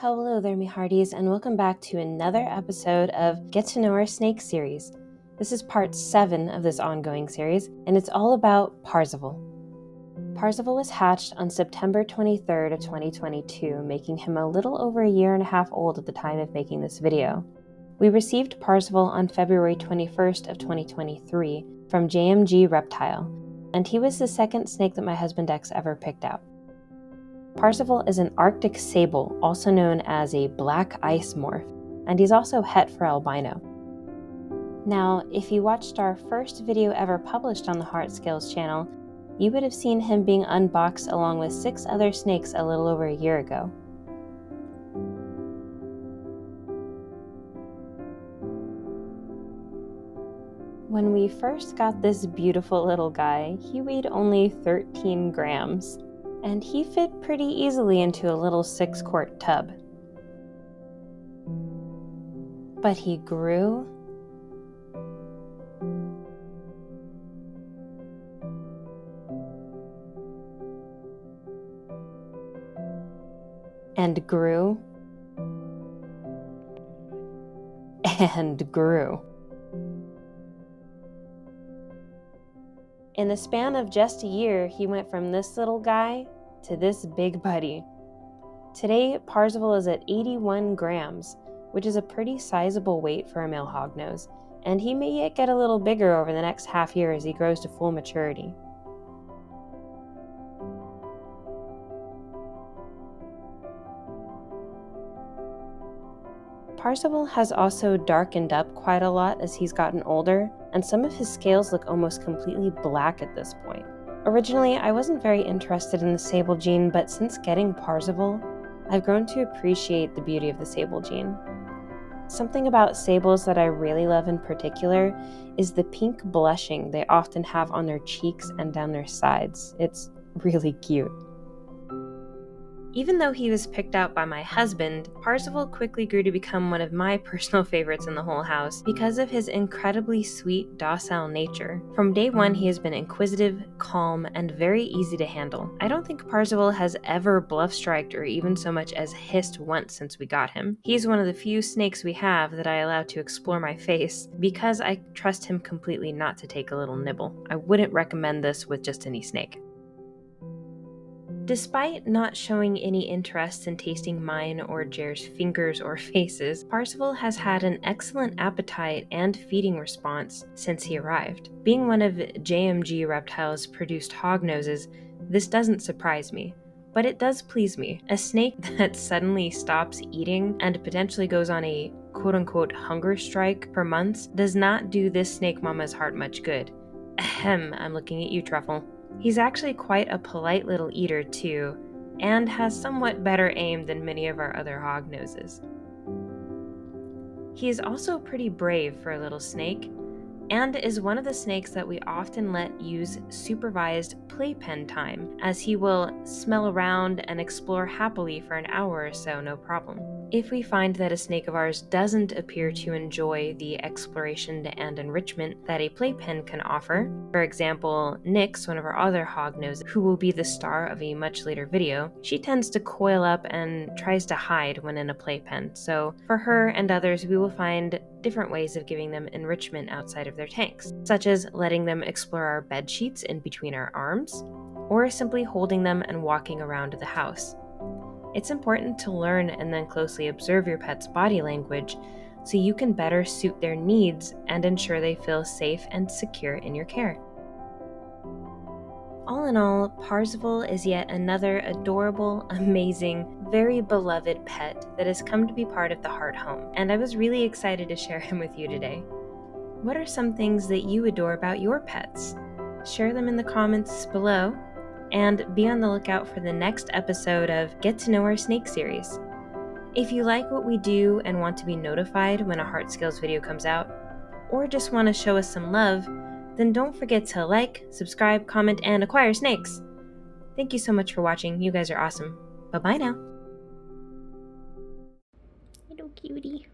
Hello there, me hearties, and welcome back to another episode of Get to Know Our Snake series. This is part 7 of this ongoing series, and it's all about Parzival. Parzival was hatched on September 23rd of 2022, making him a little over a year and a half old at the time of making this video. We received Parzival on February 21st of 2023 from JMG Reptile, and he was the second snake that my husband X ever picked out. Parzival is an Arctic Sable, also known as a black ice morph, and he's also het for albino. Now, if you watched our first video ever published on the Heart Scales channel, you would have seen him being unboxed along with 6 other snakes a little over a year ago. When we first got this beautiful little guy, he weighed only 13 grams. And he fit pretty easily into a little 6-quart tub. But he grew and grew and grew. In the span of just a year, he went from this little guy to this big buddy. Today, Parzival is at 81 grams, which is a pretty sizable weight for a male hognose, and he may yet get a little bigger over the next half year as he grows to full maturity. Parzival has also darkened up quite a lot as he's gotten older, and some of his scales look almost completely black at this point. Originally, I wasn't very interested in the sable gene, but since getting Parzival, I've grown to appreciate the beauty of the sable gene. Something about sables that I really love in particular is the pink blushing they often have on their cheeks and down their sides. It's really cute. Even though he was picked out by my husband, Parzival quickly grew to become one of my personal favorites in the whole house because of his incredibly sweet, docile nature. From day one, he has been inquisitive, calm, and very easy to handle. I don't think Parzival has ever bluff-striked or even so much as hissed once since we got him. He's one of the few snakes we have that I allow to explore my face because I trust him completely not to take a little nibble. I wouldn't recommend this with just any snake. Despite not showing any interest in tasting mine or Jer's fingers or faces, Parzival has had an excellent appetite and feeding response since he arrived. Being one of JMG Reptile's produced hognoses, this doesn't surprise me, but it does please me. A snake that suddenly stops eating and potentially goes on a quote-unquote hunger strike for months does not do this snake mama's heart much good. Ahem, I'm looking at you, Truffle. He's actually quite a polite little eater too, and has somewhat better aim than many of our other hognoses. He is also pretty brave for a little snake, and is one of the snakes that we often let use supervised playpen time, as he will smell around and explore happily for an hour or so, no problem. If we find that a snake of ours doesn't appear to enjoy the exploration and enrichment that a playpen can offer, for example, Nyx, one of our other hognoses, who will be the star of a much later video, she tends to coil up and tries to hide when in a playpen, so for her and others we will find different ways of giving them enrichment outside of their tanks, such as letting them explore our bed sheets in between our arms, or simply holding them and walking around the house. It's important to learn and then closely observe your pet's body language so you can better suit their needs and ensure they feel safe and secure in your care. All in all, Parzival is yet another adorable, amazing, very beloved pet that has come to be part of the Heart home, and I was really excited to share him with you today. What are some things that you adore about your pets? Share them in the comments below, and be on the lookout for the next episode of Get to Know Our Snake series. If you like what we do and want to be notified when a Heart Scales video comes out, or just want to show us some love, then don't forget to like, subscribe, comment, and acquire snakes. Thank you so much for watching. You guys are awesome. Bye-bye now. Hello, cutie.